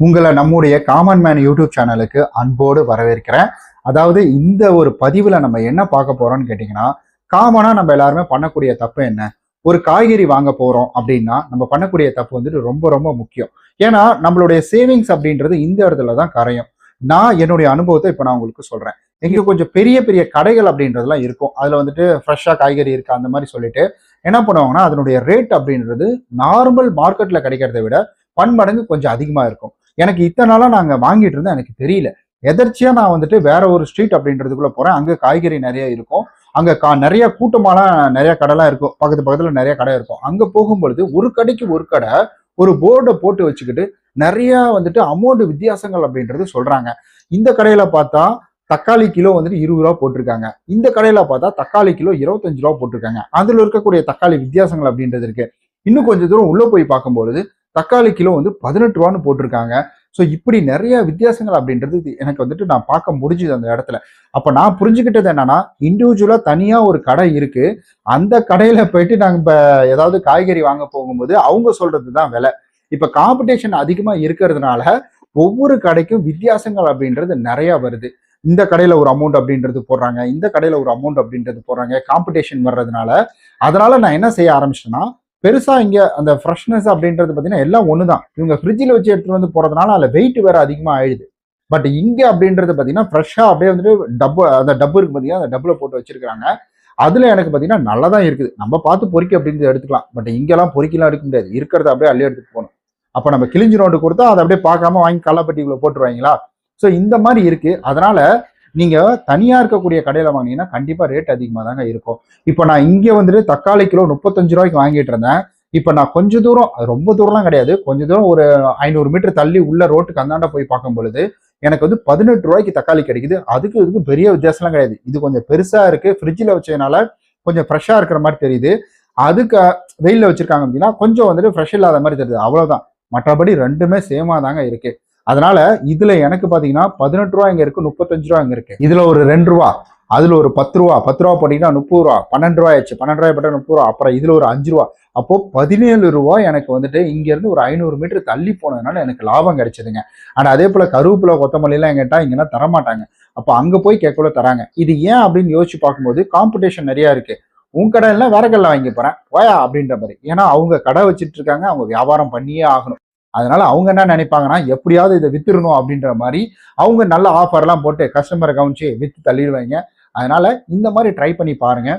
உங்களை நம்முடைய common man YouTube சேனலுக்கு அன்போடு வரவேற்கிறேன். அதாவது இந்த ஒரு பதிவில் நம்ம என்ன பார்க்க போறோம்னு கேட்டிங்கன்னா, காமனாக நம்ம எல்லாருமே பண்ணக்கூடிய தப்பு என்ன? ஒரு காய்கறி வாங்க போறோம் அப்படின்னா நம்ம பண்ணக்கூடிய தப்பு வந்துட்டு ரொம்ப ரொம்ப முக்கியம். ஏன்னா நம்மளுடைய சேவிங்ஸ் அப்படின்றது இந்த இடத்துல தான் கரையும். நான் என்னுடைய அனுபவத்தை இப்போ நான் உங்களுக்கு சொல்றேன். இங்க கொஞ்சம் பெரிய பெரிய கடைகள் அப்படின்றதுலாம் இருக்கும். அதுல வந்துட்டு ஃப்ரெஷ்ஷாக காய்கறி இருக்கு அந்த மாதிரி சொல்லிட்டு என்ன பண்ணுவாங்கன்னா, அதனுடைய ரேட் அப்படின்றது நார்மல் மார்க்கெட்ல கிடைக்கிறத விட பன்மடங்கு கொஞ்சம் அதிகமா இருக்கும். எனக்கு இத்தனை நாளா நாங்க வாங்கிட்டு இருந்தேன், எனக்கு தெரியல. எதர்ச்சியா நான் வந்துட்டு வேற ஒரு ஸ்ட்ரீட் அப்படின்றதுக்குள்ள போறேன். அங்க காய்கறி நிறைய இருக்கும். அங்க நிறைய கூட்டமாலாம் நிறைய கடைலாம் இருக்கும். பக்கத்து பக்கத்துல நிறைய கடை இருக்கும். அங்க போகும்பொழுது ஒரு கடைக்கு ஒரு கடை ஒரு போர்டை போட்டு வச்சுக்கிட்டு நிறைய வந்துட்டு அமௌண்ட் வித்தியாசங்கள் அப்படின்றது சொல்றாங்க. இந்த கடையில பார்த்தா தக்காளி கிலோ வந்துட்டு 20 ரூபா போட்டிருக்காங்க. இந்த கடையில பார்த்தா தக்காளி கிலோ 25 ரூபா போட்டிருக்காங்க. அதுல இருக்கக்கூடிய தக்காளி வித்தியாசங்கள் அப்படின்றது இருக்கு. இன்னும் கொஞ்சம் தூரம் உள்ள போய் பார்க்கும்பொழுது தக்காளி கிலோ வந்து 18 ரூபான்னு போட்டிருக்காங்க. ஸோ இப்படி நிறைய வித்தியாசங்கள் அப்படின்றது எனக்கு வந்துட்டு நான் பார்க்க முடிஞ்சுது அந்த இடத்துல. அப்ப நான் புரிஞ்சுக்கிட்டது என்னன்னா, இண்டிவிஜுவலா தனியா ஒரு கடை இருக்கு. அந்த கடையில போயிட்டு நாங்க இப்ப ஏதாவது காய்கறி வாங்க போகும்போது அவங்க சொல்றதுதான் விலை. இப்ப காம்படிஷன் அதிகமா இருக்கிறதுனால ஒவ்வொரு கடைக்கும் வித்தியாசங்கள் அப்படின்றது நிறைய வருது. இந்த கடையில ஒரு அமௌண்ட் அப்படின்றது போடுறாங்க, இந்த கடையில ஒரு அமௌண்ட் அப்படின்றது போடுறாங்க, காம்படிஷன் வர்றதுனால. அதனால நான் என்ன செய்ய ஆரம்பிச்சிட்டேன்னா, பெருசா இங்க அந்த ஃப்ரெஷ்னஸ் அப்படின்றது பார்த்தீங்கன்னா எல்லாம் ஒண்ணுதான். இவங்க ஃப்ரிட்ஜில் வச்சு எடுத்துட்டு வந்து போறதுனால அதுல வெயிட் வேற அதிகமா ஆயிடுது. பட் இங்க அப்படின்றது பார்த்தீங்கன்னா ஃப்ரெஷ்ஷா அப்படியே வந்துட்டு டப்பு, அந்த டப்பு இருக்கு பார்த்தீங்கன்னா, அந்த டப்புல போட்டு வச்சிருக்காங்க. அதுல எனக்கு பார்த்தீங்கன்னா நல்லா தான் இருக்குது. நம்ம பார்த்து பொறுக்கி அப்படின்றது எடுத்துக்கலாம். பட் இங்கெல்லாம் பொறுக்கிலாம் எடுக்க முடியாது. இருக்கிறத அப்படியே அள்ளி எடுத்துட்டு போகணும். அப்ப நம்ம கிழிஞ்சு நோட்டு கொடுத்தா அதை அப்படியே பார்க்காம வாங்கி கல்லாப்பட்டிக்குள்ள போட்டுருவாங்களா? ஸோ இந்த மாதிரி இருக்கு. அதனால நீங்க தனியா இருக்கக்கூடிய கடையில வாங்கினீங்கன்னா கண்டிப்பா ரேட் அதிகமா தாங்க இருக்கும். இப்போ நான் இங்க வந்துட்டு தக்காளி கிலோ 35 ரூபாய்க்கு வாங்கிட்டு இருந்தேன். இப்ப நான் கொஞ்ச தூரம், அது ரொம்ப தூரம்லாம் கிடையாது, கொஞ்ச தூரம் ஒரு 500 மீட்டர் தள்ளி உள்ள ரோட்டுக்கு அந்தாண்ட போய் பார்க்கும் பொழுது எனக்கு வந்து 18 ரூபாய்க்கு தக்காளி கிடைக்குது. அதுக்கு இதுக்கு பெரிய வித்தியாசம்லாம் கிடையாது. இது கொஞ்சம் பெருசா இருக்கு, ஃப்ரிட்ஜில் வச்சதுனால கொஞ்சம் ஃப்ரெஷ்ஷா இருக்கிற மாதிரி தெரியுது. அதுக்கு வெயில்ல வச்சிருக்காங்க அப்படின்னா கொஞ்சம் வந்துட்டு ஃப்ரெஷ் இல்லாத மாதிரி தெரியுது, அவ்வளவுதான். மற்றபடி ரெண்டுமே சேமா தாங்க இருக்கு. அதனால இதுல எனக்கு பாத்தீங்கன்னா 18 ரூபா இங்க இருக்கு, 35 ரூபா இங்க இருக்கு. இதுல ஒரு 2 ரூபா, அதுல ஒரு 10 ரூபா, 10 ரூபா போட்டீங்கன்னா 30 ரூபா, 12 ரூபாய் ஆச்சு, 12 ரூபாய் போட்டா 30 ரூபா, அப்புறம் இதுல ஒரு 5 ரூபா. அப்போ 17 ரூபாய் எனக்கு வந்துட்டு இங்க இருந்து ஒரு 500 மீட்டர் தள்ளி போனதுனால எனக்கு லாபம் கிடைச்சதுங்க. ஆனா அதே போல கருவேப்பிலை, கொத்தமல்லி எல்லாம் கேட்டா இங்கன்னா தரமாட்டாங்க. அப்ப அங்க போய் கேட்கல தராங்க. இது ஏன் அப்படின்னு யோசிச்சு பார்க்கும்போது காம்படிஷன் நிறைய இருக்கு. உன் கடை எல்லாம் வேற கடையில் வாங்கி போறேன் போயா அப்படின்ற மாதிரி. ஏன்னா அவங்க கடை வச்சிட்டு இருக்காங்க, அவங்க வியாபாரம் பண்ணியே ஆகணும். அதனால அவங்க என்ன நினைப்பாங்கன்னா, எப்படியாவது இதை வித்துடணும் அப்படின்ற மாதிரி அவங்க நல்ல ஆஃபர்லாம் போட்டு கஸ்டமரை கவனிச்சு வித்து தள்ளிடுவாங்க. அதனால இந்த மாதிரி ட்ரை பண்ணி பாருங்க.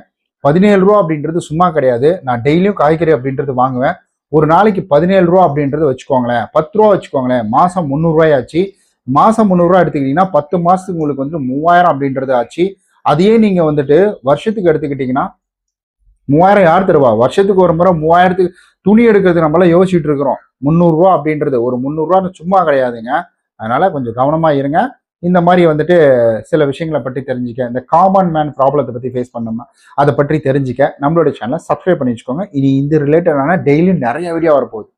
17 ரூபா அப்படின்றது சும்மா கிடையாது. நான் டெய்லியும் காய்கறி அப்படின்றது வாங்குவேன். ஒரு நாளைக்கு 17 ரூபா அப்படின்றது வச்சுக்கோங்களேன், 10 ரூபா வச்சுக்கோங்களேன், மாசம் 300 ரூபாய் ஆச்சு. மாசம் 300 ரூபா எடுத்துக்கிட்டீங்கன்னா 10 மாசத்துக்கு உங்களுக்கு வந்து 3000 அப்படின்றது ஆச்சு. அதையே நீங்க வந்துட்டு வருஷத்துக்கு எடுத்துக்கிட்டீங்கன்னா 3000 யார் தருவா? வருஷத்துக்கு ஒரு முறை 3000த்துக்கு துணி எடுக்கிறது நம்மளாம் யோசிச்சுட்டு இருக்கிறோம். 300 ரூபா அப்படின்றது ஒரு 300 ரூபா சும்மா கிடையாதுங்க. அதனால கொஞ்சம் கவனமா இருங்க. இந்த மாதிரி வந்துட்டு சில விஷயங்களை பற்றி தெரிஞ்சுக்க, இந்த காமன் மேன் ப்ராப்ளத்தை பத்தி ஃபேஸ் பண்ணோம்னா அதை பற்றி தெரிஞ்சுக்க நம்மளோட சேனலை சப்ஸ்கிரைப் பண்ணி வச்சுக்கோங்க. இனி இந்த ரிலேட்டடான டெய்லி நிறைய வீடியோ வரப்போகுது.